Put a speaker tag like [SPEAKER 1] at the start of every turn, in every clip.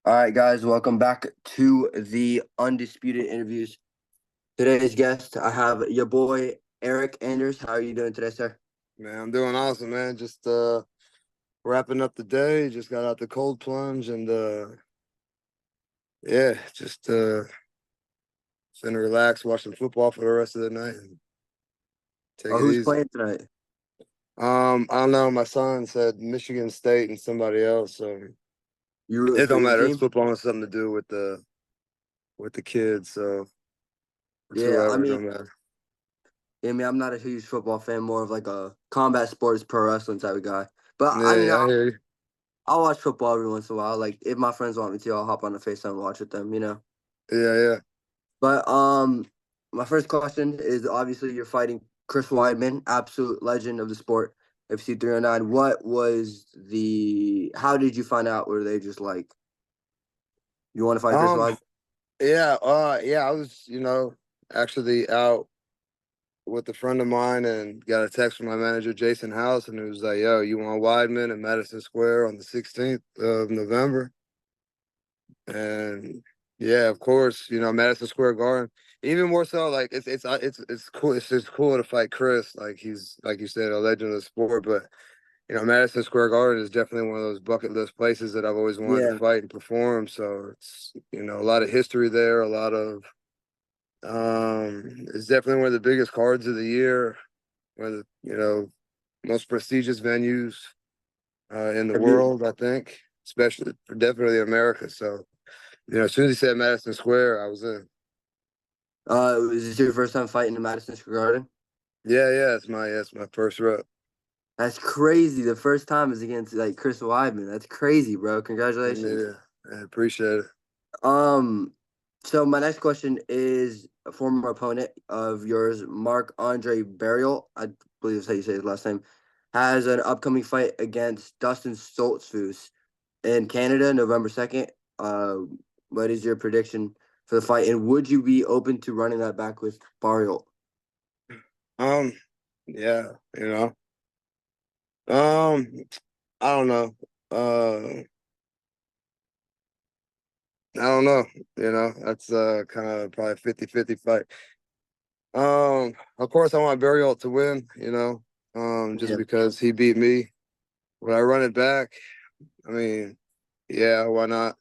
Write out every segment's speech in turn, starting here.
[SPEAKER 1] All right, guys, welcome back to the Undisputed Interviews. Today's guest, I have your boy Eryk Anders. How are you doing today, sir?
[SPEAKER 2] Man, I'm doing awesome, man. Just wrapping up the day. Just got out the cold plunge and yeah, just gonna relax, watch some football for the rest of the night and take
[SPEAKER 1] Oh,
[SPEAKER 2] it
[SPEAKER 1] who's
[SPEAKER 2] easy.
[SPEAKER 1] playing tonight?
[SPEAKER 2] I don't know. My son said Michigan State and somebody else, so
[SPEAKER 1] You rooting
[SPEAKER 2] it
[SPEAKER 1] for
[SPEAKER 2] don't
[SPEAKER 1] your
[SPEAKER 2] matter. It's
[SPEAKER 1] team?
[SPEAKER 2] football has something to do with the kids, so it's
[SPEAKER 1] Yeah, I
[SPEAKER 2] whoever, it
[SPEAKER 1] mean,
[SPEAKER 2] don't matter.
[SPEAKER 1] I'm not a huge football fan, more of like a combat sports, pro wrestling type of guy. But I
[SPEAKER 2] Yeah,
[SPEAKER 1] mean,
[SPEAKER 2] yeah, I hear you.
[SPEAKER 1] I'll watch football every once in a while. Like if my friends want me to, I'll hop on the FaceTime and watch with them.
[SPEAKER 2] Yeah, yeah.
[SPEAKER 1] But my first question is obviously you're fighting Chris Weidman, absolute legend of the sport, FC 309. How did you find out? Were they just like, you want to fight Chris
[SPEAKER 2] Um,
[SPEAKER 1] Weidman?
[SPEAKER 2] yeah. I was, actually out with a friend of mine and got a text from my manager, Jason House, and it was like, yo, you want Weidman in Madison Square on the 16th of November? And yeah, of course, Madison Square Garden. Even more so, like it's cool. It's just cool to fight Chris. Like he's like you said, a legend of the sport. But Madison Square Garden is definitely one of those bucket list places that I've always wanted to
[SPEAKER 1] Yeah,
[SPEAKER 2] fight and perform. So it's a lot of history there, a lot of it's definitely one of the biggest cards of the year, one of the most prestigious venues in the
[SPEAKER 1] have you?
[SPEAKER 2] world, I think, especially for definitely America. So as soon as he said Madison Square, I was in.
[SPEAKER 1] Is this your first time fighting in Madison Square Garden?
[SPEAKER 2] Yeah, yeah, it's my first rep.
[SPEAKER 1] That's crazy. The first time is against like Chris Weidman. That's crazy, bro. Congratulations.
[SPEAKER 2] Yeah, I appreciate it.
[SPEAKER 1] Um, so my next question is a former opponent of yours, Mark Andre Burial, I believe that's how you say his last name, has an upcoming fight against Dustin Stoltzfus in Canada, November 2nd. What is your prediction for the fight? And would you be open to running that back with Burial?
[SPEAKER 2] Um, yeah, um, I don't know. I don't know. That's kind of probably 50-50 fight. Of course, I want Burial to win. Just
[SPEAKER 1] Yeah.
[SPEAKER 2] because he beat me. Would I run it back? I mean, yeah, why not?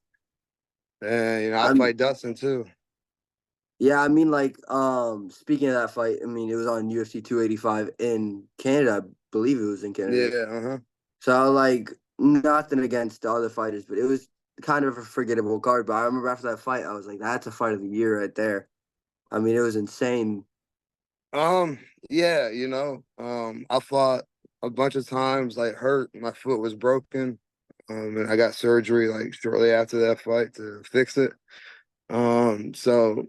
[SPEAKER 2] And I'd
[SPEAKER 1] I'm
[SPEAKER 2] fight Dustin too.
[SPEAKER 1] Yeah, I mean, like, speaking of that fight, I mean, it was on UFC 285 in Canada. I believe it was in Canada.
[SPEAKER 2] Yeah, uh-huh.
[SPEAKER 1] So, like, nothing against the other fighters, but it was kind of a forgettable card. But I remember after that fight, I was like, that's a fight of the year right there. I mean, it was insane.
[SPEAKER 2] Um, yeah, I fought a bunch of times, like hurt. My foot was broken. And I got surgery like shortly after that fight to fix it. So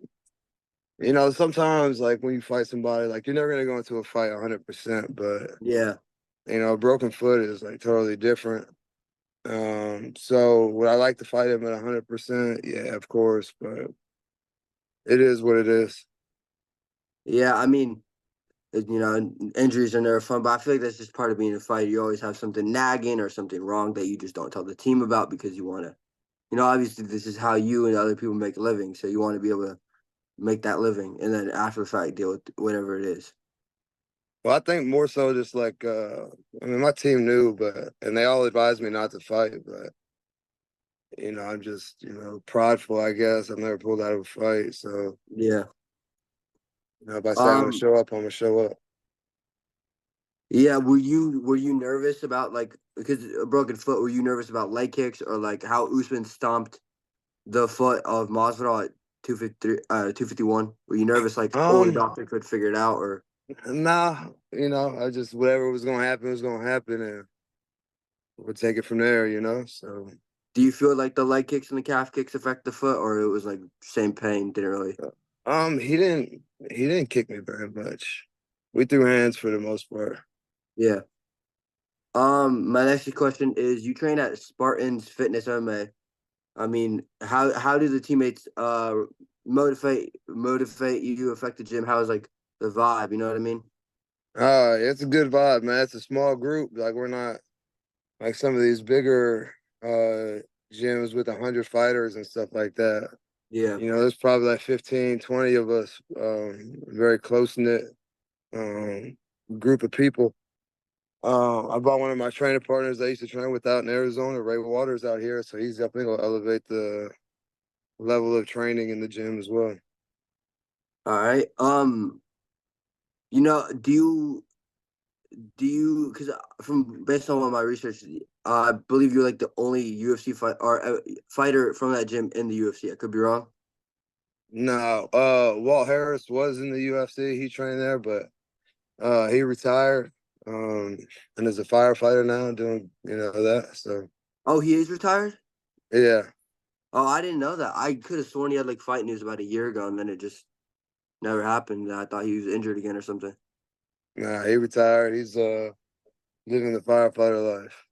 [SPEAKER 2] sometimes like when you fight somebody, like you're never gonna go into a fight 100%, but
[SPEAKER 1] Yeah.
[SPEAKER 2] a broken foot is like totally different. So would I like to fight him at 100%? Yeah, of course, but it is what it is.
[SPEAKER 1] Yeah. I mean, injuries are never fun, but I feel like that's just part of being a fighter. You always have something nagging or something wrong that you just don't tell the team about because you want to, obviously, this is how you and other people make a living. So you want to be able to make that living, and then after the fact, deal with whatever it is.
[SPEAKER 2] Well, I think more so just like I mean my team knew, but and they all advised me not to fight, but I'm just, prideful, I guess. I've never pulled out of a fight. So,
[SPEAKER 1] Yeah.
[SPEAKER 2] if I say I'm gonna
[SPEAKER 1] Um.
[SPEAKER 2] show up, I'm gonna show up.
[SPEAKER 1] Yeah. Were you nervous about like because a broken foot? Were you nervous about leg kicks or like how Usman stomped the foot of Masvidal at 253, 251? Were you nervous like the
[SPEAKER 2] Um,
[SPEAKER 1] doctor could figure it out or?
[SPEAKER 2] nah, I just whatever was gonna happen was gonna happen and we'll take it from there. So
[SPEAKER 1] Do you feel like the leg kicks and the calf kicks affect the foot, or it was like same pain? Didn't really.
[SPEAKER 2] he didn't kick me very much. We threw hands for the most part.
[SPEAKER 1] Yeah. My next question is: you train at Spartans Fitness MMA. I mean, how do the teammates motivate you, affect the gym? How is like the vibe? You know what I mean?
[SPEAKER 2] It's a good vibe, man. It's a small group. Like we're not like some of these bigger gyms with 100 fighters and stuff like that.
[SPEAKER 1] Yeah.
[SPEAKER 2] There's probably like 15, 20 of us, very close knit um, group of people. I bought one of my training partners I used to train with out in Arizona, Ray Waters out here, so he's definitely gonna elevate the level of training in the gym as well.
[SPEAKER 1] All right. Do you because from based on my research, I believe you're like the only UFC fighter from that gym in the UFC. I could be wrong.
[SPEAKER 2] No, Walt Harris was in the UFC. He trained there, but he retired and is a firefighter now, doing that. So
[SPEAKER 1] Oh, he is retired.
[SPEAKER 2] yeah,
[SPEAKER 1] Oh, I didn't know that. I could have sworn he had like fight news about a year ago, and then it just never happened. I thought he was injured again or something.
[SPEAKER 2] nah, he retired. He's living the firefighter life.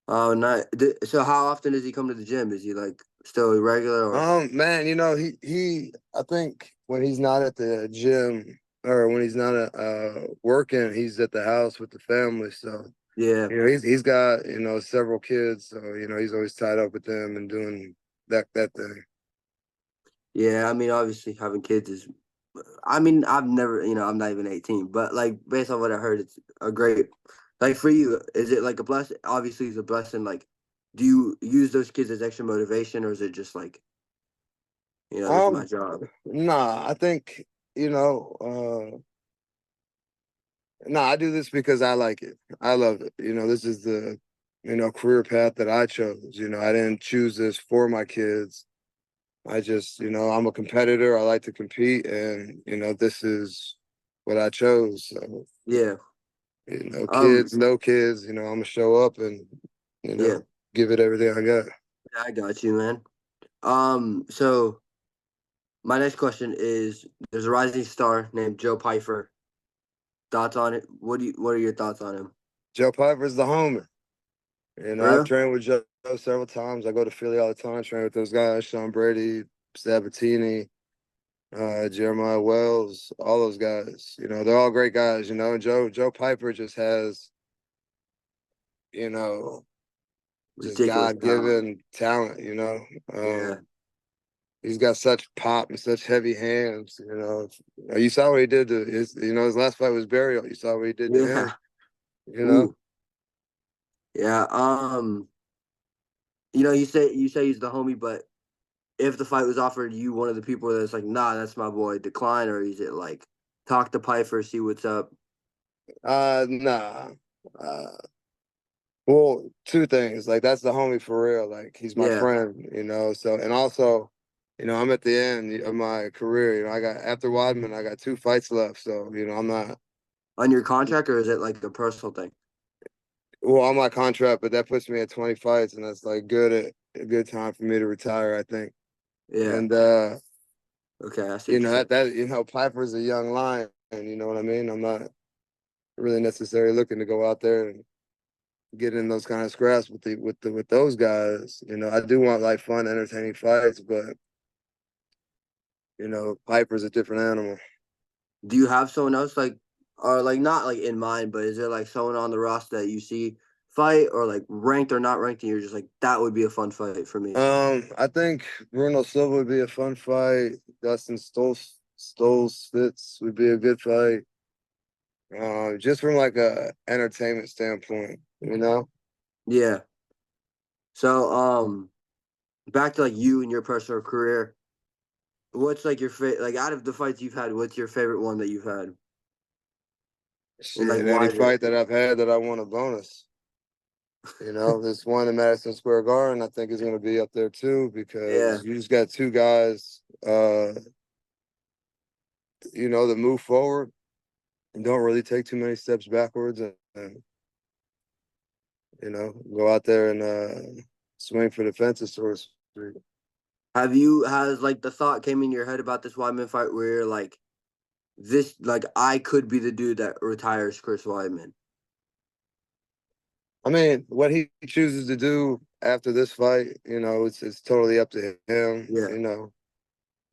[SPEAKER 1] Oh, not so. How often does he come to the gym? Is he like still regular or?
[SPEAKER 2] Man, he I think when he's not at the gym or when he's not working, he's at the house with the family. So
[SPEAKER 1] Yeah,
[SPEAKER 2] he's got several kids, so he's always tied up with them and doing that thing.
[SPEAKER 1] yeah. I mean, obviously, having kids is. I mean, I've never, I'm not even 18, but like based on what I heard, it's a great. Like for you, is it like a blessing? Obviously, it's a blessing. Like, do you use those kids as extra motivation, or is it just like, this is my
[SPEAKER 2] Um,
[SPEAKER 1] job?
[SPEAKER 2] nah, I think nah, I do this because I like it. I love it. This is the career path that I chose. I didn't choose this for my kids. I just, I'm a competitor. I like to compete, and this is what I chose. So,
[SPEAKER 1] Yeah. Um.
[SPEAKER 2] kids, no kids, I'm gonna show up and, you
[SPEAKER 1] Yeah.
[SPEAKER 2] know, give it everything I got.
[SPEAKER 1] I got you, man. So my next question is: there's a rising star named Joe Pfeiffer. Thoughts on it? What are your thoughts on him?
[SPEAKER 2] Joe Piper's the homie.
[SPEAKER 1] For
[SPEAKER 2] I've
[SPEAKER 1] real?
[SPEAKER 2] trained with Joe several times. I go to Philly all the time, train with those guys, Sean Brady, Sabatini, Jeremiah Wells, all those guys. They're all great guys. And Joe Piper just has, you know, just
[SPEAKER 1] Ridiculous
[SPEAKER 2] God
[SPEAKER 1] talent.
[SPEAKER 2] given talent.
[SPEAKER 1] Yeah.
[SPEAKER 2] He's got such pop and such heavy hands. You saw what he did to his last fight was Burial. You saw what he did to him.
[SPEAKER 1] Yeah.
[SPEAKER 2] You know,
[SPEAKER 1] Ooh. Yeah. You say he's the homie, but if the fight was offered, you one of the people that's like, nah, that's my boy, decline, or is it like talk to Pfeiffer, see what's up?
[SPEAKER 2] nah. Uh, well, two things. Like that's the homie for real. Like he's my
[SPEAKER 1] Yeah.
[SPEAKER 2] friend. So and also, I'm at the end of my career. I got after Wadman, I got 2 fights left. So, I'm not
[SPEAKER 1] On your contract, or is it like a personal thing?
[SPEAKER 2] well on my contract, but that puts me at 20 fights, and that's like a good time for me to retire, I think.
[SPEAKER 1] Yeah.
[SPEAKER 2] And
[SPEAKER 1] Okay, I see what you're saying.
[SPEAKER 2] Piper's a young lion, and you know what I mean? I'm not really necessarily looking to go out there and get in those kind of scraps with those guys. I do want like fun, entertaining fights, but Piper's a different animal.
[SPEAKER 1] Do you have someone else like, or like not like in mind, but is there like someone on the roster that you see fight, or like ranked or not ranked, and you're just like that would be a fun fight for me?
[SPEAKER 2] I think Bruno Silva would be a fun fight. Dustin Stolz would be a good fight. Just from like a entertainment standpoint.
[SPEAKER 1] Yeah. So back to like you and your personal career. What's like your favorite? Like out of the fights you've had, what's your favorite one that you've had? And like
[SPEAKER 2] Shit,
[SPEAKER 1] why
[SPEAKER 2] any
[SPEAKER 1] is it?
[SPEAKER 2] fight that I've had that I won a bonus. This one in Madison Square Garden, I think is going to be up there too
[SPEAKER 1] Yeah.
[SPEAKER 2] because you just got two guys, that move forward and don't really take too many steps backwards, and go out there and swing for the fences, sort of speak.
[SPEAKER 1] Has like the thought came in your head about this Weidman fight where you're like this, like I could be the dude that retires Chris Weidman.
[SPEAKER 2] I mean, what he chooses to do after this fight, it's totally up to him.
[SPEAKER 1] Yeah.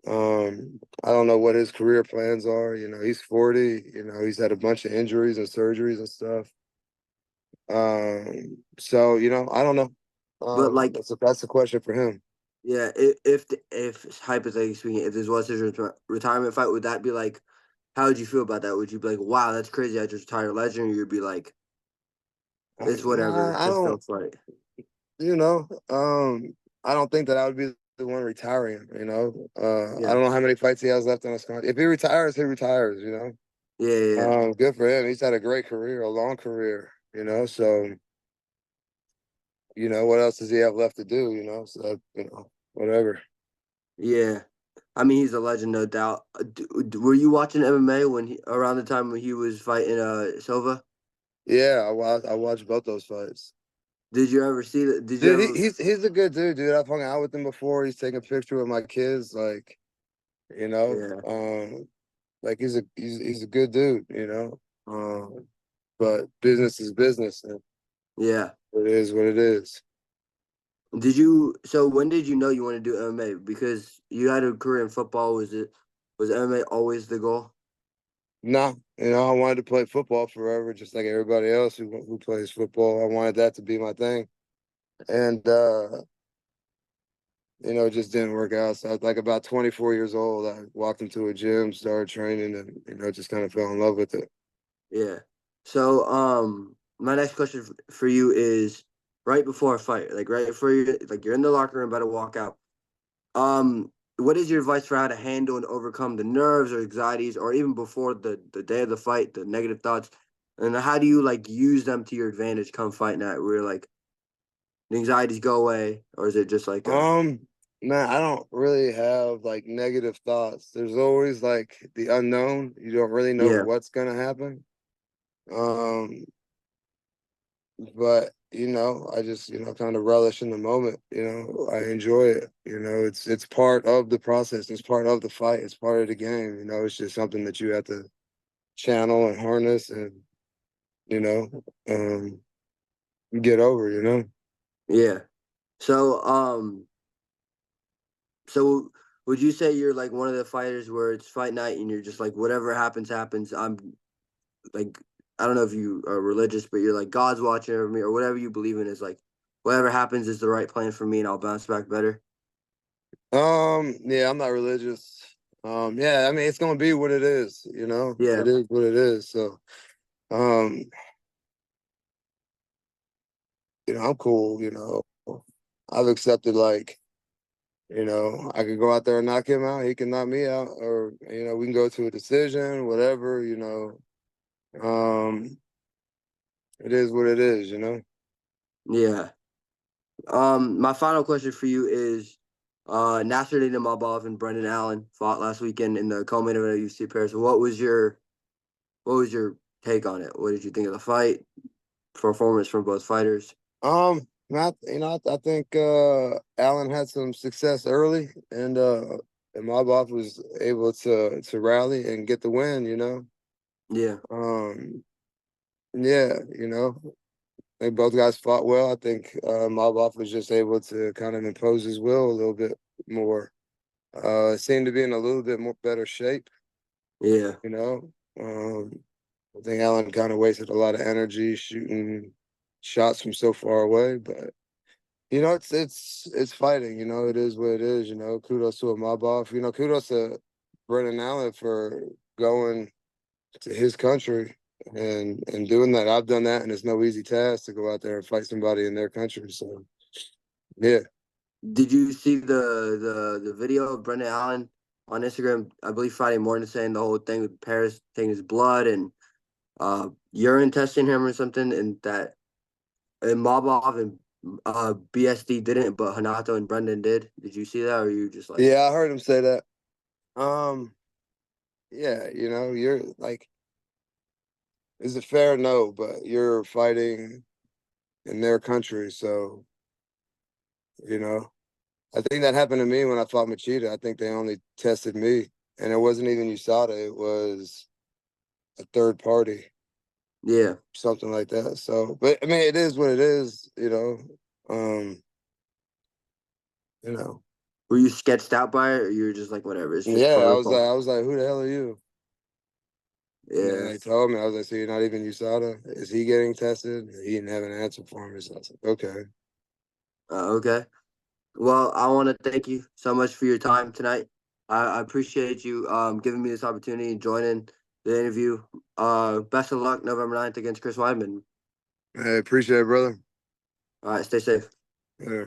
[SPEAKER 2] I don't know what his career plans are. He's 40. He's had a bunch of injuries and surgeries and stuff. So I don't know.
[SPEAKER 1] But like,
[SPEAKER 2] That's a question for him.
[SPEAKER 1] yeah, if hypothetically speaking, if this was his retirement fight, would that be like, how would you feel about that? Would you be like, wow, that's crazy, I just retired a legend, or you'd be like, it's whatever,
[SPEAKER 2] I
[SPEAKER 1] just
[SPEAKER 2] don't,
[SPEAKER 1] don't fight.
[SPEAKER 2] you know, I don't think that I would be the one retiring. I
[SPEAKER 1] Yeah,
[SPEAKER 2] don't know how many fights he has left on his contract. If he retires, he retires.
[SPEAKER 1] yeah, yeah, yeah.
[SPEAKER 2] Good for him. He's had a great career, a long career. So what else does he have left to do? So whatever.
[SPEAKER 1] Yeah. I mean, he's a legend, no doubt. Were you watching MMA when around the time when he was fighting Silva?
[SPEAKER 2] Yeah, I watched both those fights.
[SPEAKER 1] Did you ever see that? Did you
[SPEAKER 2] Dude,
[SPEAKER 1] ever?
[SPEAKER 2] he's a good dude, dude. I've hung out with him before. He's taken a picture with my kids, like, you know,
[SPEAKER 1] Yeah,
[SPEAKER 2] um, like he's a good dude, but business is business, and
[SPEAKER 1] yeah.
[SPEAKER 2] it is what it is.
[SPEAKER 1] Did you? So when did you know you want to do MMA? Because you had a career in football. Was MMA always the goal?
[SPEAKER 2] No, I wanted to play football forever, just like everybody else who plays football. I wanted that to be my thing, and it just didn't work out. So I was like about 24 years old. I walked into a gym, started training, and just kind of fell in love with it.
[SPEAKER 1] Yeah. So my next question for you is right before a fight, like right before you like you're in the locker room about to walk out. What is your advice for how to handle and overcome the nerves or anxieties, or even before the day of the fight, the negative thoughts, and how do you like use them to your advantage come fight night, where like the anxieties go away, or is it just like a
[SPEAKER 2] Um, Man, I don't really have like negative thoughts. There's always like the unknown. You don't really know
[SPEAKER 1] yeah,
[SPEAKER 2] what's gonna happen. Um, but I just kind of relish in the moment. I enjoy it. It's part of the process. It's part of the fight. It's part of the game. It's just something that you have to channel and harness and you know, um, get over.
[SPEAKER 1] yeah? So so would you say you're like one of the fighters where it's fight night and you're just like whatever happens happens? I'm like I don't know if you are religious, but you're like God's watching over me or whatever you believe in is like whatever happens is the right plan for me and I'll bounce back better.
[SPEAKER 2] Yeah, I'm not religious. Yeah, I mean it's gonna be what it is.
[SPEAKER 1] Yeah,
[SPEAKER 2] It is what it is. So, um, I'm cool. I've accepted like. I could go out there and knock him out. He can knock me out, or we can go to a decision, whatever. Um, it is what it is.
[SPEAKER 1] yeah. My final question for you is Nasser Mabov and Brendan Allen fought last weekend in the co-main event of UFC Paris. What was your take on it? What did you think of the fight? Performance from both fighters?
[SPEAKER 2] I think Allen had some success early, and Mobov was able to rally and get the win.
[SPEAKER 1] Yeah,
[SPEAKER 2] Um, yeah, they both guys fought well. I think Mobov was just able to kind of impose his will a little bit more. Seemed to be in a little bit more better shape.
[SPEAKER 1] yeah,
[SPEAKER 2] You know, um, I think Allen kind of wasted a lot of energy shooting shots from so far away, but it's fighting. It is what it is. Kudos to Mobov. Kudos to Brendan Allen for going to his country and doing that. I've done that, and it's no easy task to go out there and fight somebody in their country. So yeah.
[SPEAKER 1] Did you see the video of Brendan Allen on Instagram? I believe Friday morning saying the whole thing with Paris taking his blood and urine testing him or something, and that and Mobov and BSD didn't, but Hanato and Brendan did. Did you see that, or you just like,
[SPEAKER 2] Yeah, I heard him say that. Um, yeah, you're like, is it fair? No, but you're fighting in their country, so you know. I think that happened to me when I fought Machida. I think they only tested me, and it wasn't even USADA. It was a third party,
[SPEAKER 1] yeah?
[SPEAKER 2] something like that. So, but I mean, it is what it is. Um, you know.
[SPEAKER 1] Were you sketched out by it, or you were just like, whatever, it's just
[SPEAKER 2] Yeah,
[SPEAKER 1] protocol?
[SPEAKER 2] I was like, who the hell are you? And then
[SPEAKER 1] Yeah,
[SPEAKER 2] they told me, I was like, so you're not even USADA? Is he getting tested? He didn't have an answer for me. So I was like, okay.
[SPEAKER 1] Okay. Well, I want to thank you so much for your time tonight. I appreciate you giving me this opportunity and joining the interview. Best of luck November 9th against Chris Weidman.
[SPEAKER 2] I appreciate it, brother.
[SPEAKER 1] All right, stay safe.
[SPEAKER 2] Yeah.